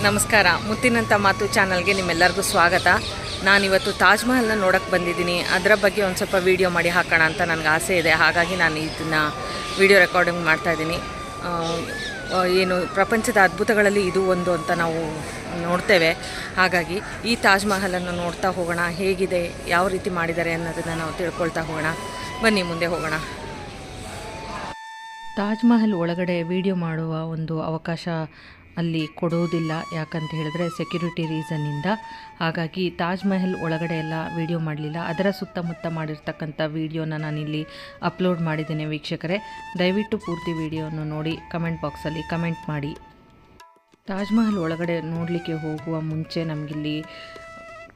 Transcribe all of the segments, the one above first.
ನಮಸ್ಕಾರ. ಮುತ್ತಿನಂಥ ಮಾತು ಚಾನಲ್ಗೆ ನಿಮ್ಮೆಲ್ಲರಿಗೂ ಸ್ವಾಗತ. ನಾನಿವತ್ತು ತಾಜ್ ಮಹಲ್ನ ನೋಡೋಕ್ಕೆ ಬಂದಿದ್ದೀನಿ. ಅದರ ಬಗ್ಗೆ ಒಂದು ಸ್ವಲ್ಪ ವೀಡಿಯೋ ಮಾಡಿ ಹಾಕೋಣ ಅಂತ ನನಗೆ ಆಸೆ ಇದೆ. ಹಾಗಾಗಿ ನಾನು ಇದನ್ನು ವೀಡಿಯೋ ರೆಕಾರ್ಡಿಂಗ್ ಮಾಡ್ತಾಯಿದ್ದೀನಿ. ಏನು ಪ್ರಪಂಚದ ಅದ್ಭುತಗಳಲ್ಲಿ ಇದು ಒಂದು ಅಂತ ನಾವು ನೋಡ್ತೇವೆ. ಹಾಗಾಗಿ ಈ ತಾಜ್ ಮಹಲನ್ನು ನೋಡ್ತಾ ಹೋಗೋಣ, ಹೇಗಿದೆ, ಯಾವ ರೀತಿ ಮಾಡಿದ್ದಾರೆ ಅನ್ನೋದನ್ನು ನಾವು ತಿಳ್ಕೊಳ್ತಾ ಹೋಗೋಣ. ಬನ್ನಿ ಮುಂದೆ ಹೋಗೋಣ. ತಾಜ್ ಮಹಲ್ ಒಳಗಡೆ ವಿಡಿಯೋ ಮಾಡುವ ಒಂದು ಅವಕಾಶ ಅಲ್ಲಿ ಕೊಡುವುದಿಲ್ಲ, ಯಾಕಂತ ಹೇಳಿದ್ರೆ ಸೆಕ್ಯೂರಿಟಿ ರೀಸನ್ನಿಂದ. ಹಾಗಾಗಿ ತಾಜ್ ಮಹಲ್ ಒಳಗಡೆ ಎಲ್ಲ ವಿಡಿಯೋ ಮಾಡಲಿಲ್ಲ. ಅದರ ಸುತ್ತಮುತ್ತ ಮಾಡಿರ್ತಕ್ಕಂಥ ವಿಡಿಯೋನ ನಾನಿಲ್ಲಿ ಅಪ್ಲೋಡ್ ಮಾಡಿದ್ದೇನೆ. ವೀಕ್ಷಕರೇ, ದಯವಿಟ್ಟು ಪೂರ್ತಿ ವಿಡಿಯೋವನ್ನು ನೋಡಿ ಕಮೆಂಟ್ ಬಾಕ್ಸಲ್ಲಿ ಕಮೆಂಟ್ ಮಾಡಿ. ತಾಜ್ ಮಹಲ್ ಒಳಗಡೆ ನೋಡಲಿಕ್ಕೆ ಹೋಗುವ ಮುಂಚೆ ನಮಗಿಲ್ಲಿ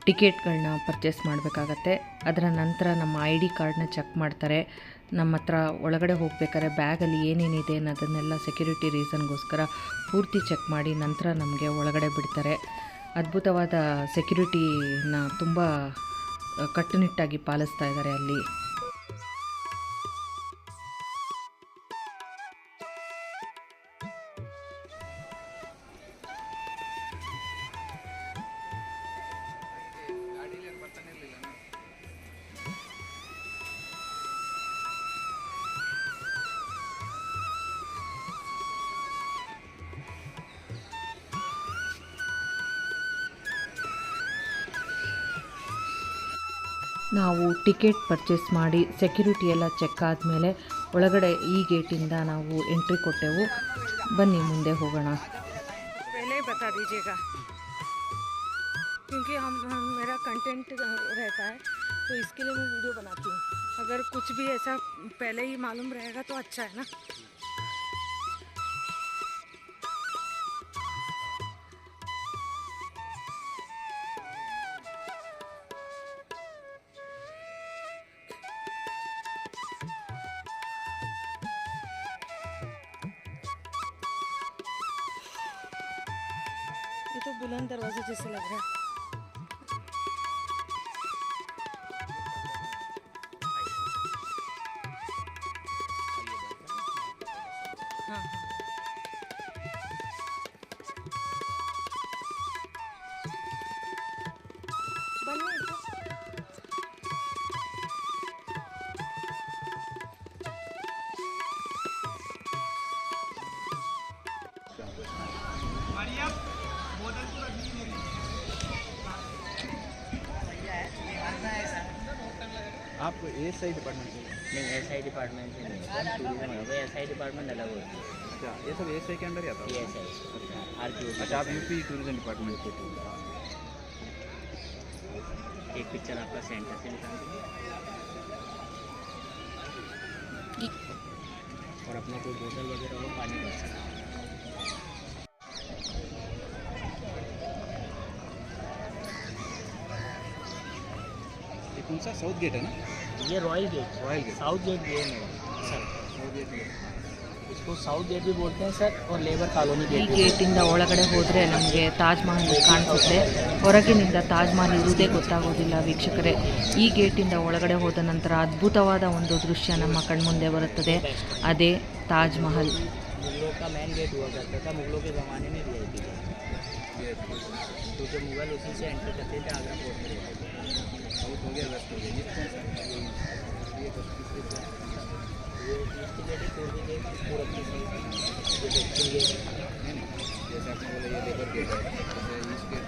ಟಿಕೆಟ್ಗಳನ್ನ ಪರ್ಚೇಸ್ ಮಾಡಬೇಕಾಗತ್ತೆ. ಅದರ ನಂತರ ನಮ್ಮ ID ಕಾರ್ಡ್ನ ಚೆಕ್ ಮಾಡ್ತಾರೆ. ನಮ್ಮ ಹತ್ರ ಒಳಗಡೆ ಹೋಗ್ಬೇಕಾದ್ರೆ ಬ್ಯಾಗಲ್ಲಿ ಏನೇನಿದೆ ಅನ್ನೋದನ್ನೆಲ್ಲ ಸೆಕ್ಯೂರಿಟಿ ರೀಸನ್ಗೋಸ್ಕರ ಪೂರ್ತಿ ಚೆಕ್ ಮಾಡಿ ನಂತರ ನಮಗೆ ಒಳಗಡೆ ಬಿಡ್ತಾರೆ. ಅದ್ಭುತವಾದ ಸೆಕ್ಯೂರಿಟಿನ ತುಂಬ ಕಟ್ಟುನಿಟ್ಟಾಗಿ ಪಾಲಿಸ್ತಾ ಇದ್ದಾರೆ ಅಲ್ಲಿ. ನಾವು ಟಿಕೆಟ್ ಪರ್ಚೇಸ್ ಮಾಡಿ ಸೆಕ್ಯೂರಿಟಿ ಎಲ್ಲ ಚೆಕ್ ಆದಮೇಲೆ ಒಳಗಡೆ ಈ ಗೇಟಿಂದ ನಾವು ಎಂಟ್ರಿ ಕೊಟ್ಟೆವು. ಬನ್ನಿ ಮುಂದೆ ಹೋಗೋಣ. पहले बता दीजिएगा क्योंकि हम मेरा कंटेंट रहता है, तो इसके लिए मैं वीडियो बनाती हूँ. अगर कुछ भी ऐसा पहले ही मालूम रहेगा तो अच्छा है ना. ये तो बुलंद दरवाजा जैसे लग रहा है. हाँ आपको एसआई डिपार्टमेंट से नहीं, एसआई डिपार्टमेंट से नहीं, टूरिज्म है. एसआई डिपार्टमेंट अलग होती है. अच्छा, ये सब एसआई के अंदर ही आता ये है. SI RTO. अच्छा, आप यूपी टूरिज्म डिपार्टमेंट के थ्रू. एक पिक्चर आपका सेंटर से निकाल और अपना कोई बोतल वगैरह हो पानी भर सकते. ये कौन सा साउथ गेट है ना? ये रॉयल गेट. साउथ गेट ये है सर. साउथ गेट इसको साउथ गेट भी बोलते हैं सर, और लेबर कॉलोनी ಈ गेट. ಗೇಟಿಂದ ಒಳಗಡೆ ಹೋದರೆ ನಮಗೆ ತಾಜ್ ಮಹಲ್ ಕಾಣಿಸುತ್ತೆ. ಹೊರಗಿನಿಂದ ತಾಜ್ ಮಹಲ್ ಇರುವುದೇ ಗೊತ್ತಾಗೋದಿಲ್ಲ ವೀಕ್ಷಕರೇ. ಈ ಗೇಟಿಂದ ಒಳಗಡೆ ಹೋದ ನಂತರ ಅದ್ಭುತವಾದ ಒಂದು ದೃಶ್ಯ ನಮ್ಮ ಕಣ್ಮುಂದೆ ಬರುತ್ತದೆ. ಅದೇ ತಾಜ್ ಮಹಲ್. मुगलों का मेन गेट हुआ करता था. मुगलों के ज़माने में दिया थी, तो जो मुगल उसी से एंटर करते थे आगरा फोर्ट में रहते थे. साउथ हो गया, वेस्ट हो गया. ये कौन सा है? ये तो ये ईस्ट गेट है, पूर्वी गेट, पूरब की साइड ये दक्षिण गेट है. जैसे आपने बोला ये लेबर गेट है, जैसे ईस्ट गेट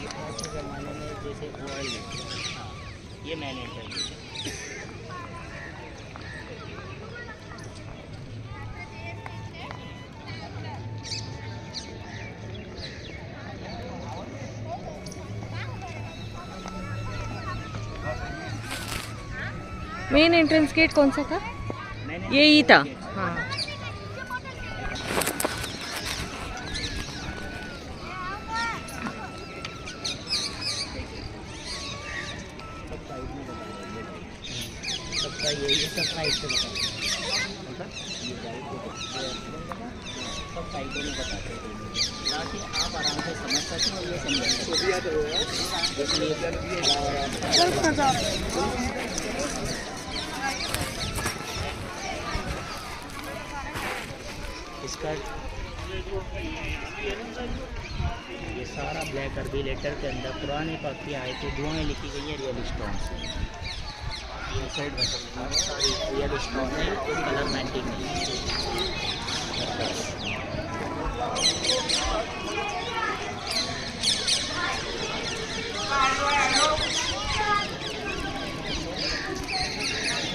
ये आज के ज़माने में जैसे रॉयल गेट. हाँ, ये मेन एंटर गेट है. मेन एंट्रेंस गेट कौन सा था? ये ही था. हाँ, सबका यही है, सब साइड से बताते हैं. सब साइडों में बताते हैं ताकि आप आराम से समझ सकें और ये समझ सकें. इसका ये सारा ब्लैक अरबी लेटर के अंदर पुराने पाक की आयतें दुआएं लिखी गई हैं रियल स्टोन से। ये साइड में सारी रियल स्टोन है, कोई कलर पेंटिंग नहीं है।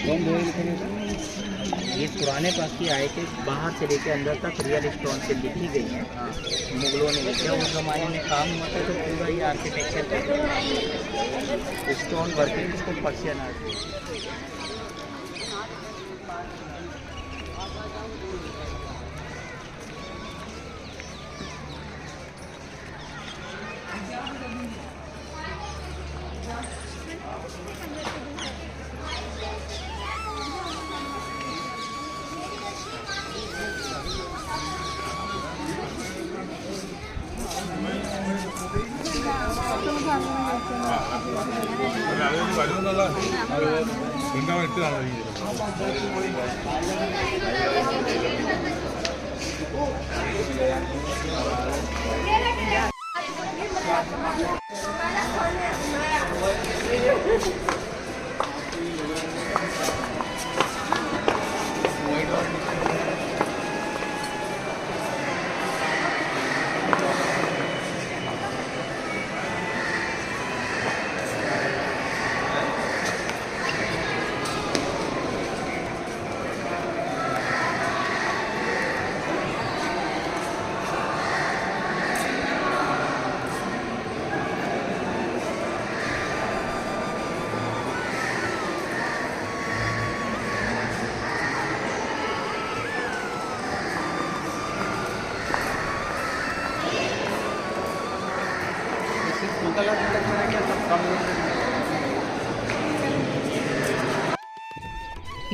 कौन बोल लिखने का? ये पुराने पाक की आयतें बाहर से लेकर अंदर तक रियल स्टोन से लिखी गई हैं। मुगलों ने लिखा, उस ज़माने में काम हुआ था तो पूरा ये आर्किटेक्चर का स्टोन वर्किंग इसको पर्शियन आर्ट बोलते हैं। വെങ്കായം ഇട്ടതാണ്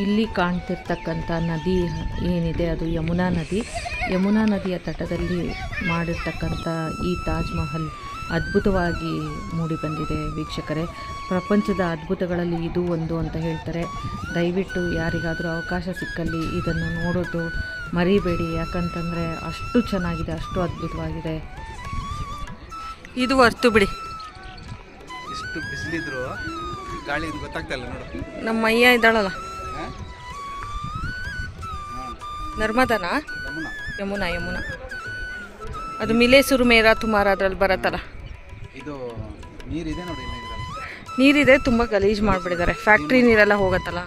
ಇಲ್ಲಿ ಕಾಣ್ತಿರ್ತಕ್ಕಂಥ ನದಿ ಏನಿದೆ ಅದು ಯಮುನಾ ನದಿ. ಯಮುನಾ ನದಿಯ ತಟದಲ್ಲಿ ಮಾಡಿರ್ತಕ್ಕಂಥ ಈ ತಾಜ್ ಮಹಲ್ ಅದ್ಭುತವಾಗಿ ಮೂಡಿಬಂದಿದೆ ವೀಕ್ಷಕರೇ. ಪ್ರಪಂಚದ ಅದ್ಭುತಗಳಲ್ಲಿ ಇದು ಒಂದು ಅಂತ ಹೇಳ್ತಾರೆ. ದಯವಿಟ್ಟು ಯಾರಿಗಾದರೂ ಅವಕಾಶ ಸಿಕ್ಕಲ್ಲಿ ಇದನ್ನು ನೋಡೋದು ಮರಿಬೇಡಿ, ಯಾಕಂತಂದರೆ ಅಷ್ಟು ಚೆನ್ನಾಗಿದೆ, ಅಷ್ಟು ಅದ್ಭುತವಾಗಿದೆ. ಇದು ಅರ್ತು ಬಿಡಿ, ಎಷ್ಟು ಬಿಸಿಲಿದ್ರು ಗಾಳಿ ಇದು ಗೊತ್ತಾಗ್ತಾ ಇಲ್ಲ ನೋಡು. ನಮ್ಮ ಅಯ್ಯ ಇದ್ದಾಳಲ್ಲ, ನರ್ಮದಾನಾ ಯಮುನಾ. ಯಮುನಾ ಯಮುನಾ ಅದು ಮಿಲೇಸುರು ಮೇರಾ ತುಮಾರ ಅದ್ರಲ್ಲಿ ಬರತ್ತಲ್ಲ. ಇದು ನೀರಿದೆ ನೋಡಿ ಇಲ್ಲ ಇದ್ರಲ್ಲಿ. ನೀರಿದೆ, ತುಂಬ ಗಲೀಜು ಮಾಡಿಬಿಟ್ಟಿದ್ದಾರೆ. ಫ್ಯಾಕ್ಟ್ರಿ ನೀರೆಲ್ಲ ಹೋಗತ್ತಲ್ಲ.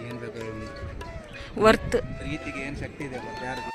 ಏನು ಬೇಕು ವರ್ತ್ ಪ್ರೀತಿಗೆ ಏನು ಶಕ್ತಿ ಇದೆ ಗೊತ್ತಾ ಯಾರಿಗೂ.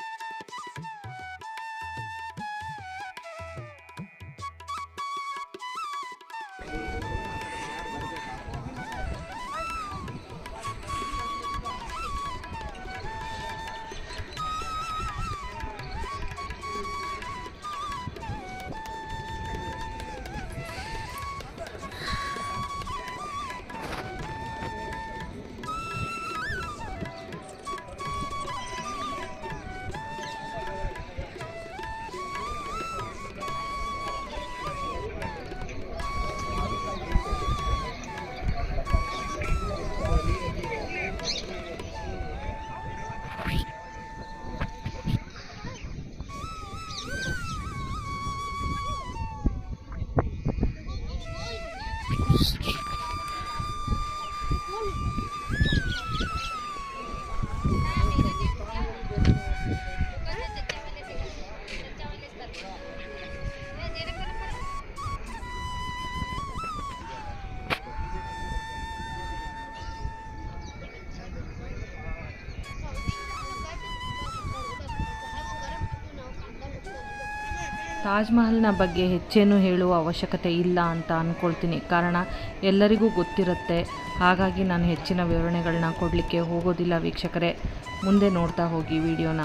ತಾಜ್ ಮಹಲ್ನ ಬಗ್ಗೆ ಹೆಚ್ಚೇನು ಹೇಳುವ ಅವಶ್ಯಕತೆ ಇಲ್ಲ ಅಂತ ಅಂದ್ಕೊಳ್ತೀನಿ. ಕಾರಣ ಎಲ್ಲರಿಗೂ ಗೊತ್ತಿರುತ್ತೆ. ಹಾಗಾಗಿ ನಾನು ಹೆಚ್ಚಿನ ವಿವರಣೆಗಳನ್ನ ಕೊಡಲಿಕ್ಕೆ ಹೋಗೋದಿಲ್ಲ ವೀಕ್ಷಕರೇ. ಮುಂದೆ ನೋಡ್ತಾ ಹೋಗಿ ವಿಡಿಯೋನ.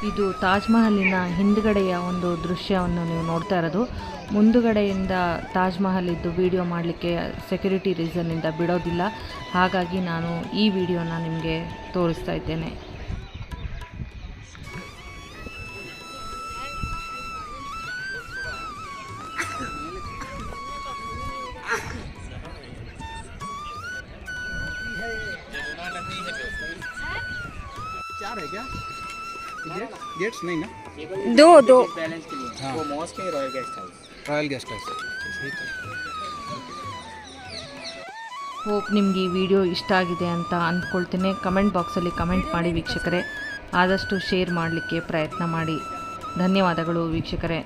ಇದು ತಾಜ್ ಮಹಲಿನ ಹಿಂದುಗಡೆಯ ಒಂದು ದೃಶ್ಯವನ್ನು ನೀವು ನೋಡ್ತಾ ಇರೋದು. ಮುಂದುಗಡೆಯಿಂದ ತಾಜ್ ಮಹಲ್ ಇದ್ದು ವಿಡಿಯೋ ಮಾಡಲಿಕ್ಕೆ ಸೆಕ್ಯೂರಿಟಿ ರೀಸನ್ನಿಂದ ಬಿಡೋದಿಲ್ಲ. ಹಾಗಾಗಿ ನಾನು ಈ ವಿಡಿಯೋನ ನಿಮಗೆ ತೋರಿಸ್ತಾ ಇದ್ದೇನೆ. चार है क्या? गेट्स नहीं ना? दो बैलेंस के लिए वो मॉस्क है, royal guest house. Royal guest house. ठीक है. ಹೋಪ್ ನಿಮಗೆ ಈ ವಿಡಿಯೋ ಇಷ್ಟ ಆಗಿದೆ ಅಂತ ಅಂದ್ಕೊಳ್ತೀನಿ. ಕಮೆಂಟ್ ಬಾಕ್ಸಲ್ಲಿ ಕಮೆಂಟ್ ಮಾಡಿ ವೀಕ್ಷಕರೇ. ಆದಷ್ಟು ಶೇರ್ ಮಾಡಲಿಕ್ಕೆ ಪ್ರಯತ್ನ ಮಾಡಿ. ಧನ್ಯವಾದಗಳು ವೀಕ್ಷಕರೇ.